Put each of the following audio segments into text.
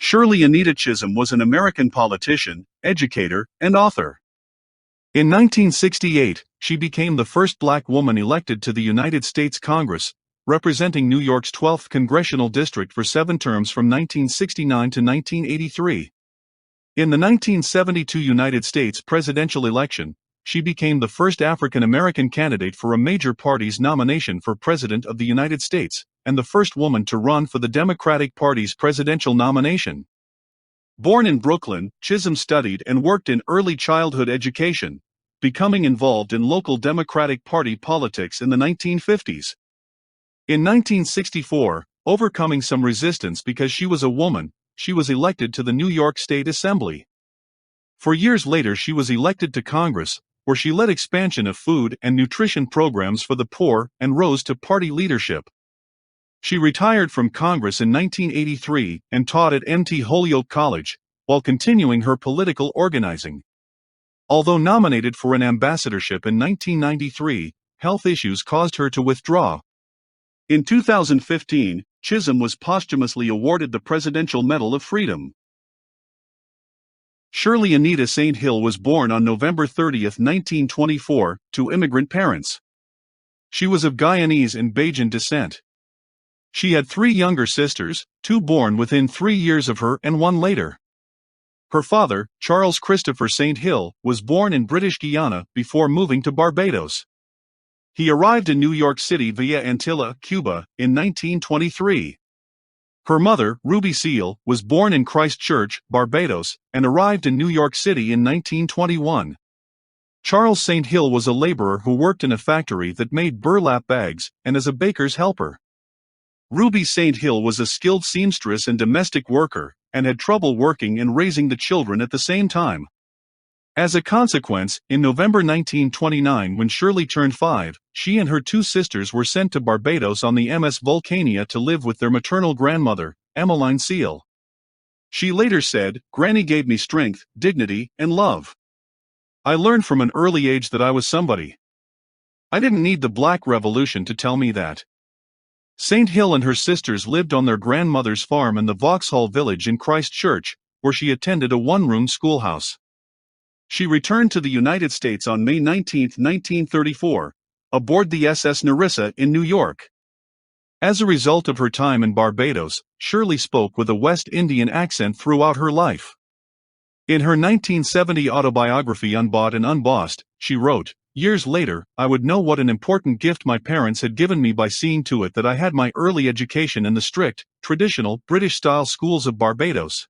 Shirley Chisholm was an American politician, educator, and author. In 1968, she became the first black woman elected to the United States Congress, representing New York's 12th congressional district for 7 terms from 1969 to 1983. In the 1972 United States presidential election, she became the first African American candidate for a major party's nomination for President of the United States, and the first woman to run for the Democratic Party's presidential nomination. Born in Brooklyn, Chisholm studied and worked in early childhood education, becoming involved in local Democratic Party politics in the 1950s. In 1964, overcoming some resistance because she was a woman, she was elected to the New York State Assembly. 4 years later she was elected to Congress, where she led expansion of food and nutrition programs for the poor and rose to party leadership. She retired from Congress in 1983 and taught at MT Holyoke College, while continuing her political organizing. Although nominated for an ambassadorship in 1993, health issues caused her to withdraw. In 2015, Chisholm was posthumously awarded the Presidential Medal of Freedom. Shirley Anita St. Hill was born on November 30, 1924, to immigrant parents. She was of Guyanese and Bajan descent. She had 3 younger sisters, 2 born within 3 years of her and 1 later. Her father, Charles Christopher St. Hill, was born in British Guiana before moving to Barbados. He arrived in New York City via Antilla, Cuba, in 1923. Her mother, Ruby Seal, was born in Christchurch, Barbados, and arrived in New York City in 1921. Charles St. Hill was a laborer who worked in a factory that made burlap bags, and as a baker's helper. Ruby St. Hill was a skilled seamstress and domestic worker, and had trouble working and raising the children at the same time. As a consequence, in November 1929, when Shirley turned 5, she and her 2 sisters were sent to Barbados on the MS Vulcania to live with their maternal grandmother, Emmeline Seal. She later said, "Granny gave me strength, dignity, and love. I learned from an early age that I was somebody. I didn't need the Black Revolution to tell me that." St. Hill and her sisters lived on their grandmother's farm in the Vauxhall village in Christchurch, where she attended a 1-room schoolhouse. She returned to the United States on May 19, 1934, aboard the SS Nerissa in New York. As a result of her time in Barbados, Shirley spoke with a West Indian accent throughout her life. In her 1970 autobiography Unbought and Unbossed, she wrote, "Years later, I would know what an important gift my parents had given me by seeing to it that I had my early education in the strict, traditional, British-style schools of Barbados.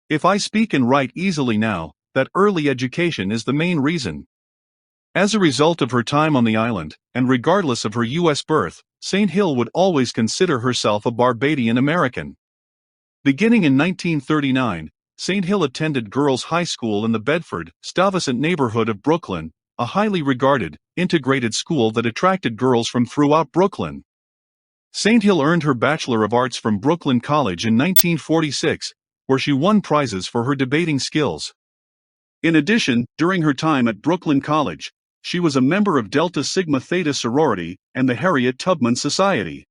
If I speak and write easily now, that early education is the main reason." As a result of her time on the island, and regardless of her U.S. birth, St. Hill would always consider herself a Barbadian American. Beginning in 1939, St. Hill attended girls' high school in the Bedford, Stuyvesant neighborhood of Brooklyn, a highly regarded, integrated school that attracted girls from throughout Brooklyn. St. Hill earned her Bachelor of Arts from Brooklyn College in 1946, where she won prizes for her debating skills. In addition, during her time at Brooklyn College, she was a member of Delta Sigma Theta sorority and the Harriet Tubman Society.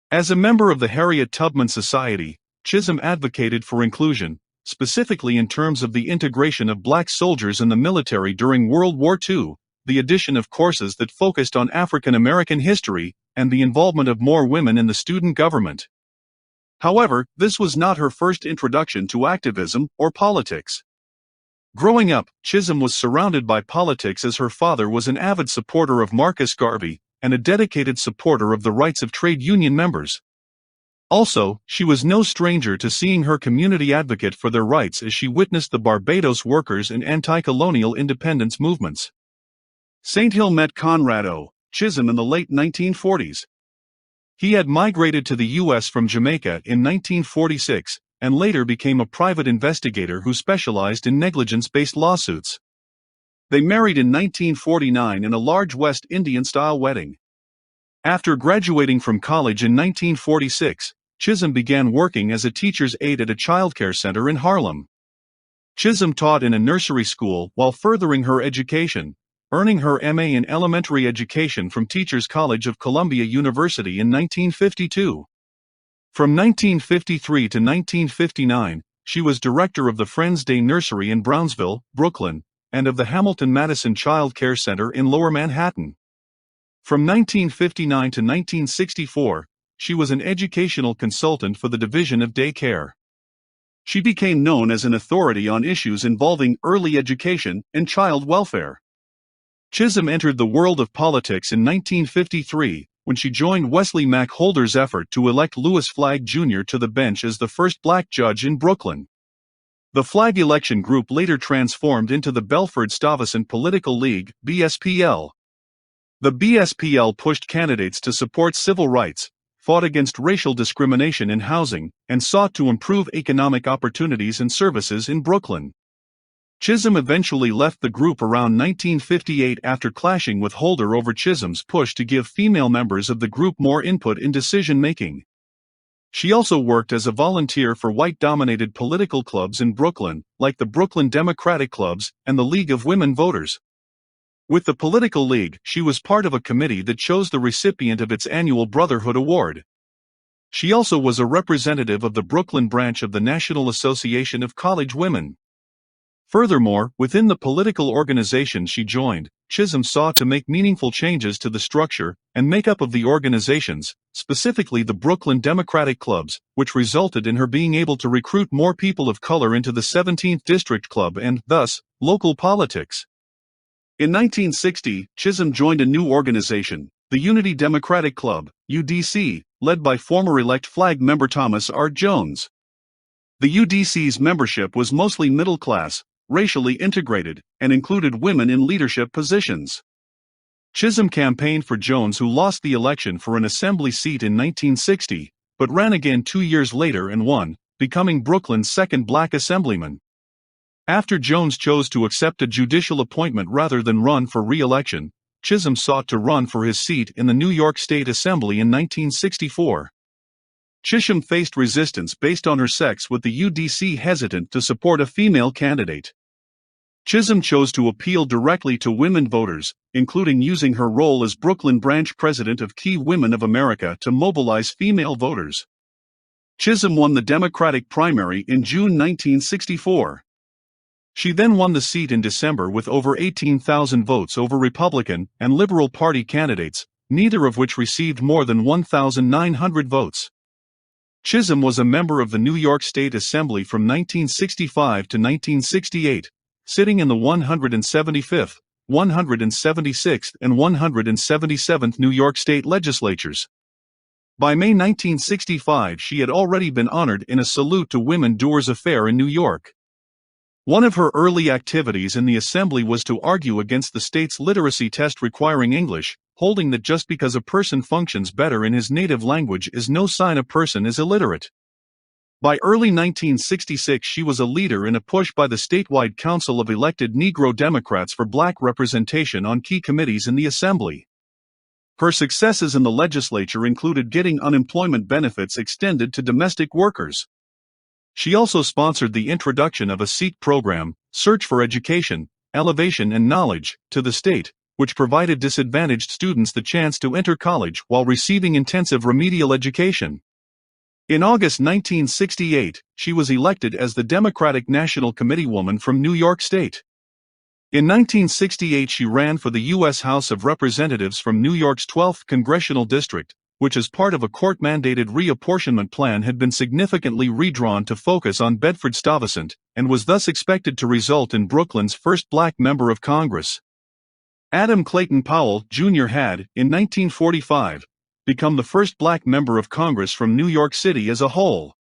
As a member of the Harriet Tubman Society, Chisholm advocated for inclusion, specifically in terms of the integration of black soldiers in the military during World War II, the addition of courses that focused on African American history, and the involvement of more women in the student government. However, this was not her first introduction to activism or politics. Growing up, Chisholm was surrounded by politics as her father was an avid supporter of Marcus Garvey, and a dedicated supporter of the rights of trade union members. Also, she was no stranger to seeing her community advocate for their rights as she witnessed the Barbados workers and anti-colonial independence movements. St. Hill met Conrad O. Chisholm in the late 1940s. He had migrated to the U.S. from Jamaica in 1946, and later became a private investigator who specialized in negligence-based lawsuits. They married in 1949 in a large West Indian-style wedding. After graduating from college in 1946, Chisholm began working as a teacher's aide at a childcare center in Harlem. Chisholm taught in a nursery school while furthering her education, earning her M.A. in elementary education from Teachers College of Columbia University in 1952. From 1953 to 1959, she was director of the Friends Day Nursery in Brownsville, Brooklyn, and of the Hamilton-Madison Child Care Center in Lower Manhattan. From 1959 to 1964, she was an educational consultant for the Division of Day Care. She became known as an authority on issues involving early education and child welfare. Chisholm entered the world of politics in 1953, when she joined Wesley Mack Holder's effort to elect Louis Flagg Jr. to the bench as the first black judge in Brooklyn. The Flagg election group later transformed into the Belford-Stuyvesant Political League, BSPL. The BSPL pushed candidates to support civil rights, fought against racial discrimination in housing, and sought to improve economic opportunities and services in Brooklyn. Chisholm eventually left the group around 1958 after clashing with Holder over Chisholm's push to give female members of the group more input in decision-making. She also worked as a volunteer for white-dominated political clubs in Brooklyn, like the Brooklyn Democratic Clubs and the League of Women Voters. With the Political League, she was part of a committee that chose the recipient of its annual Brotherhood Award. She also was a representative of the Brooklyn branch of the National Association of College Women. Furthermore, within the political organization she joined, Chisholm sought to make meaningful changes to the structure and makeup of the organizations, specifically the Brooklyn Democratic Clubs, which resulted in her being able to recruit more people of color into the 17th District Club and, thus, local politics. In 1960, Chisholm joined a new organization, the Unity Democratic Club, UDC, led by former-elect Flagg member Thomas R. Jones. The UDC's membership was mostly middle-class, racially integrated, and included women in leadership positions. Chisholm campaigned for Jones, who lost the election for an assembly seat in 1960, but ran again 2 years later and won, becoming Brooklyn's second black assemblyman. After Jones chose to accept a judicial appointment rather than run for re-election, Chisholm sought to run for his seat in the New York State Assembly in 1964. Chisholm faced resistance based on her sex, with the UDC hesitant to support a female candidate. Chisholm chose to appeal directly to women voters, including using her role as Brooklyn branch president of Key Women of America to mobilize female voters. Chisholm won the Democratic primary in June 1964. She then won the seat in December with over 18,000 votes over Republican and Liberal Party candidates, neither of which received more than 1,900 votes. Chisholm was a member of the New York State Assembly from 1965 to 1968, sitting in the 175th, 176th, and 177th New York State legislatures. By May 1965, she had already been honored in a Salute to Women Doers affair in New York. One of her early activities in the Assembly was to argue against the state's literacy test requiring English, holding that just because a person functions better in his native language is no sign a person is illiterate. By early 1966, she was a leader in a push by the statewide Council of Elected Negro Democrats for black representation on key committees in the Assembly. Her successes in the legislature included getting unemployment benefits extended to domestic workers. She also sponsored the introduction of a SEEK program, Search for Education, Elevation and Knowledge, to the state, which provided disadvantaged students the chance to enter college while receiving intensive remedial education. In August 1968, she was elected as the Democratic National Committee woman from New York State. In 1968, she ran for the U.S. House of Representatives from New York's 12th Congressional District, which as part of a court-mandated reapportionment plan had been significantly redrawn to focus on Bedford-Stuyvesant, and was thus expected to result in Brooklyn's first black member of Congress. Adam Clayton Powell, Jr. had, in 1945, become the first black member of Congress from New York City as a whole.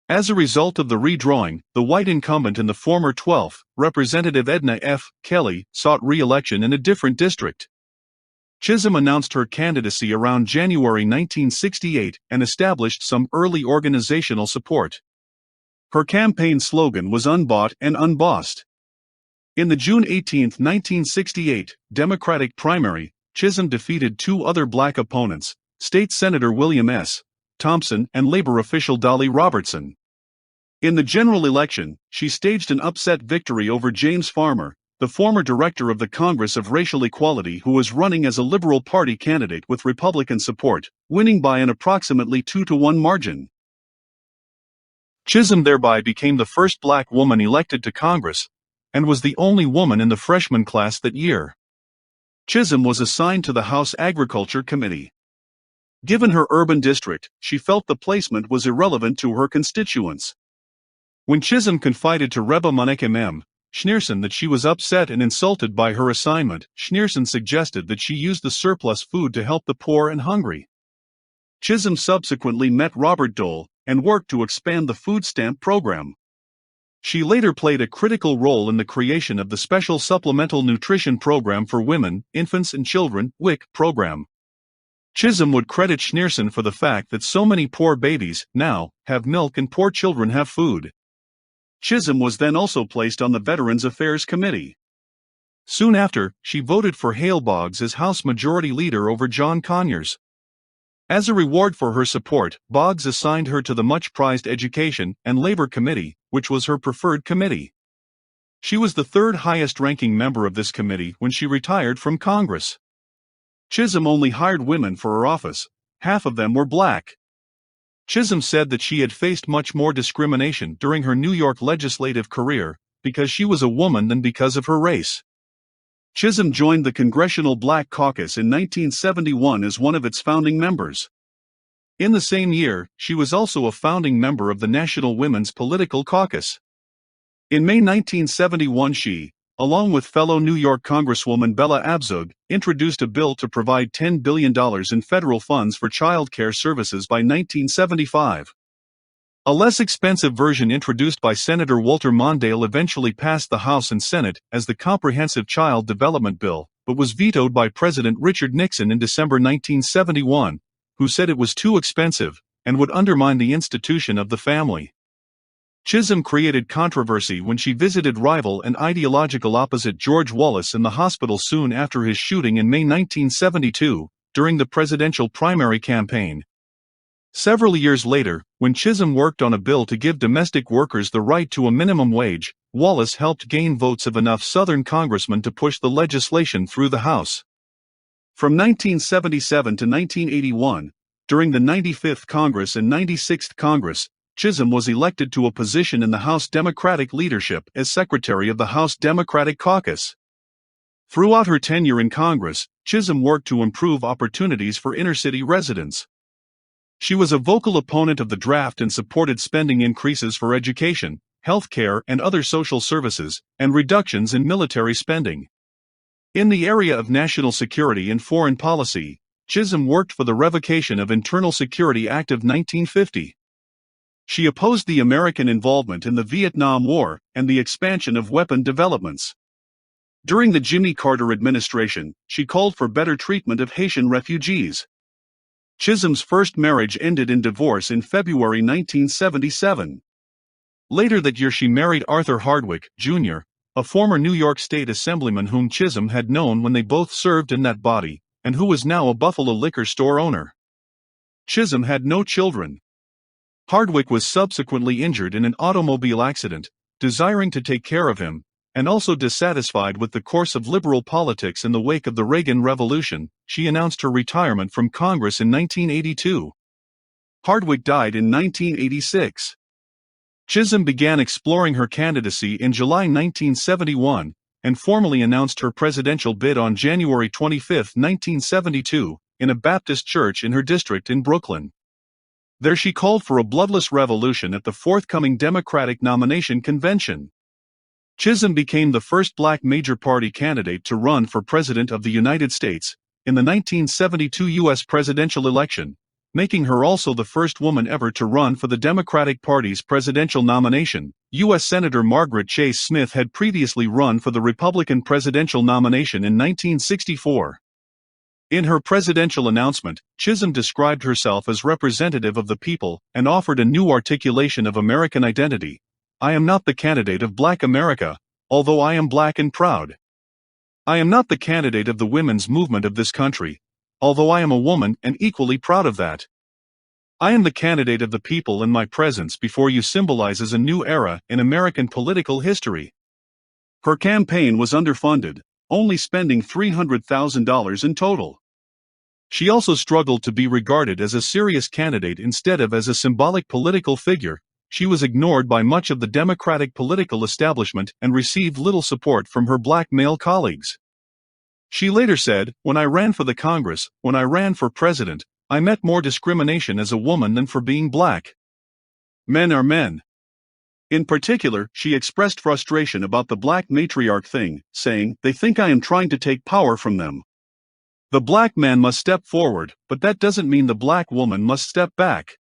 As a result of the redrawing, the white incumbent in the former 12th, Representative Edna F. Kelly, sought re-election in a different district. Chisholm announced her candidacy around January 1968 and established some early organizational support. Her campaign slogan was "Unbought and Unbossed." In the June 18, 1968, Democratic primary, Chisholm defeated two other black opponents, State Senator William S. Thompson and labor official Dolly Robertson. In the general election, she staged an upset victory over James Farmer, the former director of the Congress of Racial Equality who was running as a Liberal Party candidate with Republican support, winning by an approximately 2-to-1 margin. Chisholm thereby became the first black woman elected to Congress, and was the only woman in the freshman class that year. Chisholm was assigned to the House Agriculture Committee. Given her urban district, she felt the placement was irrelevant to her constituents. When Chisholm confided to Reba Monek Schneerson that she was upset and insulted by her assignment, Schneerson suggested that she use the surplus food to help the poor and hungry. Chisholm subsequently met Robert Dole and worked to expand the food stamp program. She later played a critical role in the creation of the Special Supplemental Nutrition Program for Women, Infants and Children (WIC) program. Chisholm would credit Schneerson for the fact that so many poor babies, now, have milk and poor children have food. Chisholm was then also placed on the Veterans Affairs Committee. Soon after, she voted for Hale Boggs as House Majority Leader over John Conyers. As a reward for her support, Boggs assigned her to the much-prized Education and Labor Committee, which was her preferred committee. She was the third highest-ranking member of this committee when she retired from Congress. Chisholm only hired women for her office. Half of them were black. Chisholm said that she had faced much more discrimination during her New York legislative career because she was a woman than because of her race. Chisholm joined the Congressional Black Caucus in 1971 as one of its founding members. In the same year, she was also a founding member of the National Women's Political Caucus. In May 1971 she, along with fellow New York Congresswoman Bella Abzug, introduced a bill to provide $10 billion in federal funds for child care services by 1975. A less expensive version introduced by Senator Walter Mondale eventually passed the House and Senate as the Comprehensive Child Development Bill, but was vetoed by President Richard Nixon in December 1971, who said it was too expensive and would undermine the institution of the family. Chisholm created controversy when she visited rival and ideological opposite George Wallace in the hospital soon after his shooting in May 1972, during the presidential primary campaign. Several years later, when Chisholm worked on a bill to give domestic workers the right to a minimum wage, Wallace helped gain votes of enough Southern congressmen to push the legislation through the House. From 1977 to 1981, during the 95th Congress and 96th Congress, Chisholm was elected to a position in the House Democratic leadership as Secretary of the House Democratic Caucus. Throughout her tenure in Congress, Chisholm worked to improve opportunities for inner-city residents. She was a vocal opponent of the draft and supported spending increases for education, health care and other social services, and reductions in military spending. In the area of national security and foreign policy, Chisholm worked for the revocation of Internal Security Act of 1950. She opposed the American involvement in the Vietnam War and the expansion of weapon developments. During the Jimmy Carter administration, she called for better treatment of Haitian refugees. Chisholm's first marriage ended in divorce in February 1977. Later that year she married Arthur Hardwick, Jr., a former New York State Assemblyman whom Chisholm had known when they both served in that body, and who was now a Buffalo liquor store owner. Chisholm had no children. Hardwick was subsequently injured in an automobile accident, desiring to take care of him, and also dissatisfied with the course of liberal politics in the wake of the Reagan Revolution, she announced her retirement from Congress in 1982. Hardwick died in 1986. Chisholm began exploring her candidacy in July 1971, and formally announced her presidential bid on January 25, 1972, in a Baptist church in her district in Brooklyn. There she called for a bloodless revolution at the forthcoming Democratic nomination convention. Chisholm became the first black major party candidate to run for President of the United States in the 1972 U.S. presidential election, making her also the first woman ever to run for the Democratic Party's presidential nomination. U.S. Senator Margaret Chase Smith had previously run for the Republican presidential nomination in 1964. In her presidential announcement, Chisholm described herself as representative of the people and offered a new articulation of American identity. I am not the candidate of Black America, although I am black and proud. I am not the candidate of the women's movement of this country, although I am a woman and equally proud of that. I am the candidate of the people, and my presence before you symbolizes a new era in American political history. Her campaign was underfunded, only spending $300,000 in total. She also struggled to be regarded as a serious candidate instead of as a symbolic political figure. She was ignored by much of the Democratic political establishment and received little support from her black male colleagues. She later said, "When I ran for the Congress, when I ran for president, I met more discrimination as a woman than for being black. Men are men." In particular, she expressed frustration about the black matriarch thing, saying, "They think I am trying to take power from them. The black man must step forward, but that doesn't mean the black woman must step back."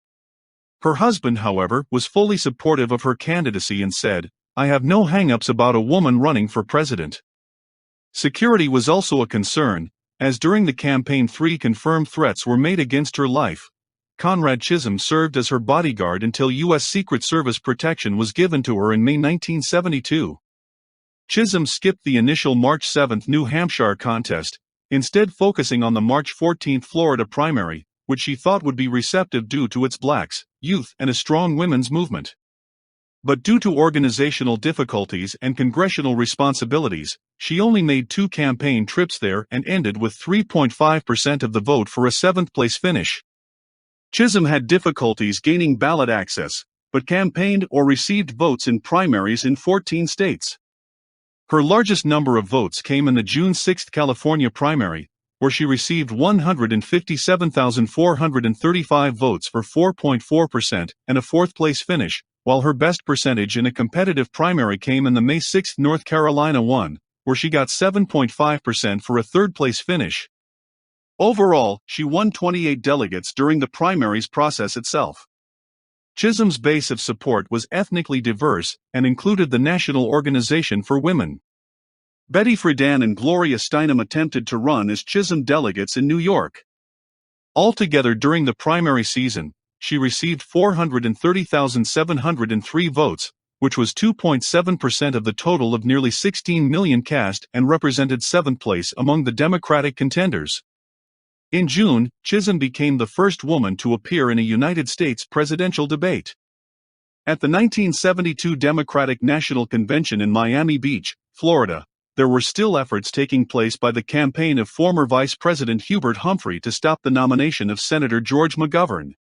Her husband, however, was fully supportive of her candidacy and said, "I have no hang-ups about a woman running for president." Security was also a concern, as during the campaign 3 confirmed threats were made against her life. Conrad Chisholm served as her bodyguard until U.S. Secret Service protection was given to her in May 1972. Chisholm skipped the initial March 7 New Hampshire contest, instead focusing on the March 14 Florida primary, which she thought would be receptive due to its blacks, youth, and a strong women's movement. But due to organizational difficulties and congressional responsibilities, she only made 2 campaign trips there and ended with 3.5% of the vote for a 7th-place finish. Chisholm had difficulties gaining ballot access, but campaigned or received votes in primaries in 14 states. Her largest number of votes came in the June 6 California primary, where she received 157,435 votes for 4.4% and a 4th-place finish, while her best percentage in a competitive primary came in the May 6 North Carolina one, where she got 7.5% for a 3rd-place finish. Overall, she won 28 delegates during the primaries process itself. Chisholm's base of support was ethnically diverse and included the National Organization for Women. Betty Friedan and Gloria Steinem attempted to run as Chisholm delegates in New York. Altogether during the primary season, she received 430,703 votes, which was 2.7% of the total of nearly 16 million cast and represented 7th place among the Democratic contenders. In June, Chisholm became the first woman to appear in a United States presidential debate. At the 1972 Democratic National Convention in Miami Beach, Florida, there were still efforts taking place by the campaign of former Vice President Hubert Humphrey to stop the nomination of Senator George McGovern.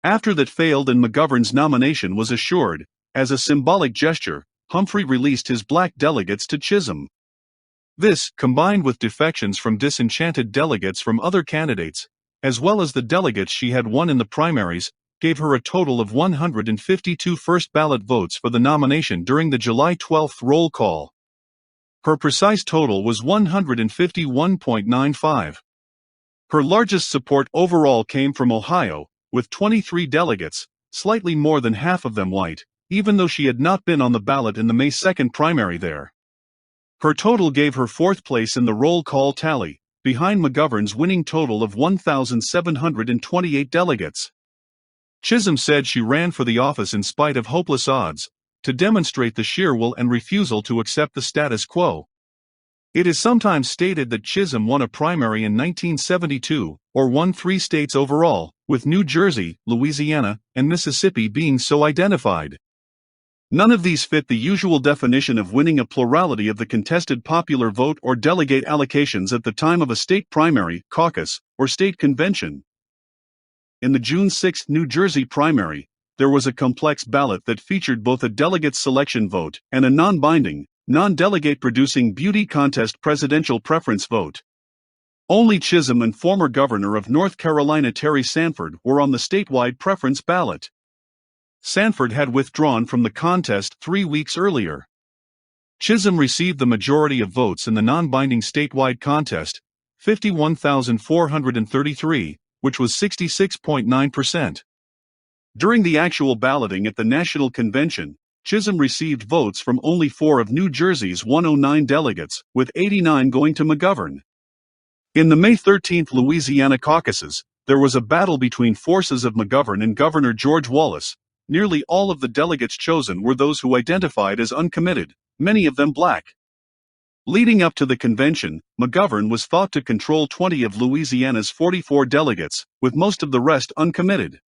After that failed and McGovern's nomination was assured, as a symbolic gesture, Humphrey released his black delegates to Chisholm. This, combined with defections from disenchanted delegates from other candidates, as well as the delegates she had won in the primaries, gave her a total of 152 first ballot votes for the nomination during the July 12 roll call. Her precise total was 151.95. Her largest support overall came from Ohio, with 23 delegates, slightly more than half of them white, even though she had not been on the ballot in the May 2 primary there. Her total gave her 4th place in the roll call tally, behind McGovern's winning total of 1,728 delegates. Chisholm said she ran for the office in spite of hopeless odds, to demonstrate the sheer will and refusal to accept the status quo. It is sometimes stated that Chisholm won a primary in 1972, or won 3 states overall, with New Jersey, Louisiana, and Mississippi being so identified. None of these fit the usual definition of winning a plurality of the contested popular vote or delegate allocations at the time of a state primary, caucus, or state convention. In the June 6 New Jersey primary, there was a complex ballot that featured both a delegate selection vote and a non-binding, non-delegate producing beauty contest presidential preference vote. Only Chisholm and former governor of North Carolina Terry Sanford were on the statewide preference ballot. Sanford had withdrawn from the contest 3 weeks earlier. Chisholm received the majority of votes in the non-binding statewide contest, 51,433, which was 66.9%. During the actual balloting at the National Convention, Chisholm received votes from only 4 of New Jersey's 109 delegates, with 89 going to McGovern. In the May 13 Louisiana caucuses, there was a battle between forces of McGovern and Governor George Wallace. Nearly all of the delegates chosen were those who identified as uncommitted, many of them black. Leading up to the convention, McGovern was thought to control 20 of Louisiana's 44 delegates, with most of the rest uncommitted.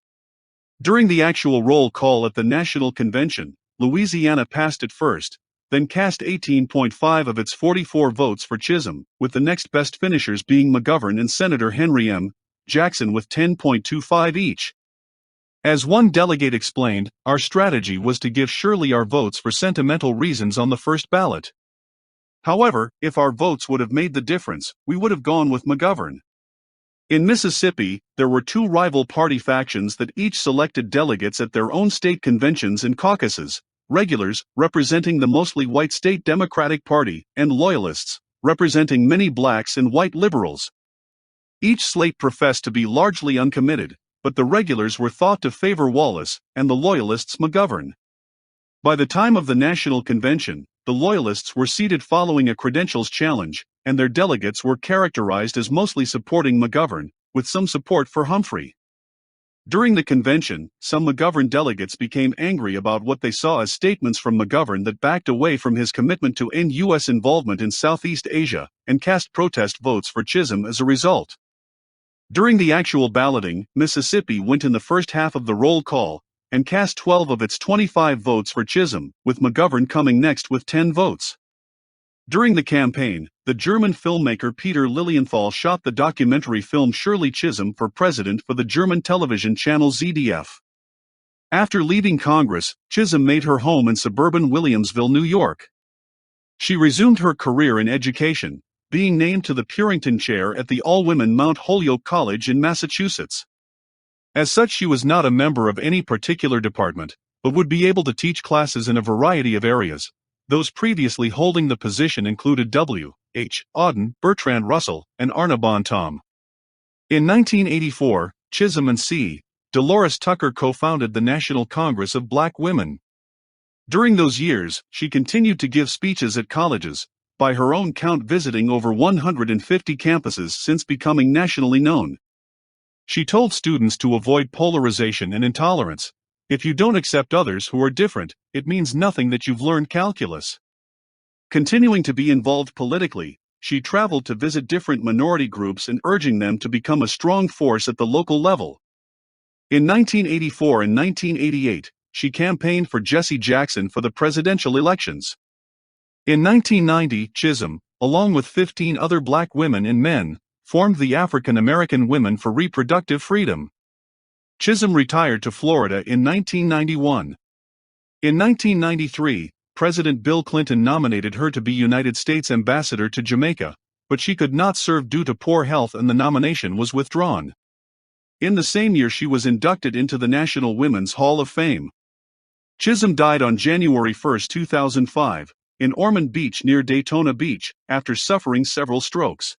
During the actual roll call at the National Convention, Louisiana passed it first, then cast 18.5 of its 44 votes for Chisholm, with the next best finishers being McGovern and Senator Henry M. Jackson with 10.25 each. As one delegate explained, "Our strategy was to give Shirley our votes for sentimental reasons on the first ballot. However, if our votes would have made the difference, we would have gone with McGovern." In Mississippi, there were two rival party factions that each selected delegates at their own state conventions and caucuses: regulars, representing the mostly white state Democratic Party, and loyalists, representing many blacks and white liberals. Each slate professed to be largely uncommitted, but the regulars were thought to favor Wallace, and the loyalists McGovern. By the time of the National Convention, the loyalists were seated following a credentials challenge, and their delegates were characterized as mostly supporting McGovern, with some support for Humphrey. During the convention, some McGovern delegates became angry about what they saw as statements from McGovern that backed away from his commitment to end U.S. involvement in Southeast Asia, and cast protest votes for Chisholm as a result. During the actual balloting, Mississippi went in the first half of the roll call, and cast 12 of its 25 votes for Chisholm, with McGovern coming next with 10 votes. During the campaign, the German filmmaker Peter Lilienthal shot the documentary film Shirley Chisholm for President for the German television channel ZDF. After leaving Congress, Chisholm made her home in suburban Williamsville, New York. She resumed her career in education, being named to the Purington Chair at the all-women Mount Holyoke College in Massachusetts. As such, she was not a member of any particular department, but would be able to teach classes in a variety of areas. Those previously holding the position included W. H. Auden, Bertrand Russell, and Arna Bontom. In 1984, Chisholm and C. Dolores Tucker co-founded the National Congress of Black Women. During those years, she continued to give speeches at colleges, by her own count visiting over 150 campuses since becoming nationally known. She told students to avoid polarization and intolerance. If you don't accept others who are different, it means nothing that you've learned calculus. Continuing to be involved politically, she traveled to visit different minority groups and urging them to become a strong force at the local level. In 1984 and 1988, she campaigned for Jesse Jackson for the presidential elections. In 1990, Chisholm, along with 15 other black women and men, formed the African American Women for Reproductive Freedom. Chisholm retired to Florida in 1991. In 1993, President Bill Clinton nominated her to be United States Ambassador to Jamaica, but she could not serve due to poor health and the nomination was withdrawn. In the same year, she was inducted into the National Women's Hall of Fame. Chisholm died on January 1, 2005. In Ormond Beach near Daytona Beach, after suffering several strokes.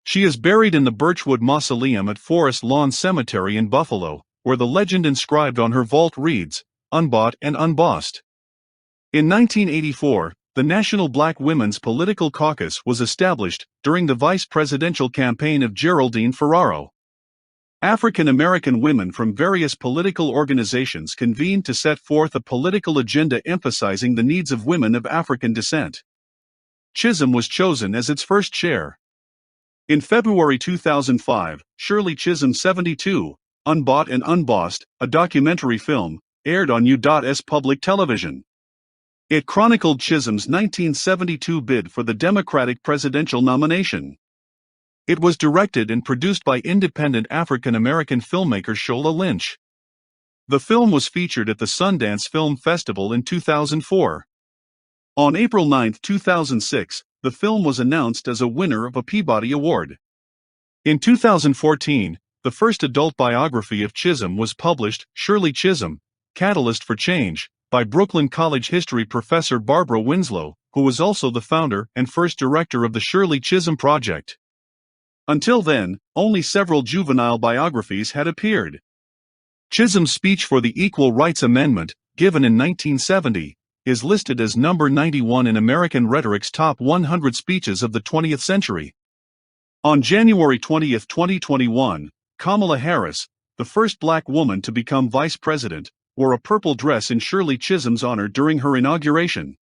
She is buried in the Birchwood Mausoleum at Forest Lawn Cemetery in Buffalo, where the legend inscribed on her vault reads, "Unbought and unbossed." In 1984, the National Black Women's Political Caucus was established during the vice presidential campaign of Geraldine Ferraro. African American women from various political organizations convened to set forth a political agenda emphasizing the needs of women of African descent. Chisholm was chosen as its first chair. In February 2005, Shirley Chisholm 72, Unbought and Unbossed, a documentary film, aired on U.S. public television. It chronicled Chisholm's 1972 bid for the Democratic presidential nomination. It was directed and produced by independent African-American filmmaker Shola Lynch. The film was featured at the Sundance Film Festival in 2004. On April 9, 2006, the film was announced as a winner of a Peabody Award. In 2014, the first adult biography of Chisholm was published, Shirley Chisholm, Catalyst for Change, by Brooklyn College history professor Barbara Winslow, who was also the founder and first director of the Shirley Chisholm Project. Until then, only several juvenile biographies had appeared. Chisholm's speech for the Equal Rights Amendment, given in 1970, is listed as number 91 in American Rhetoric's top 100 speeches of the 20th century. On January 20, 2021, Kamala Harris, the first black woman to become vice president, wore a purple dress in Shirley Chisholm's honor during her inauguration.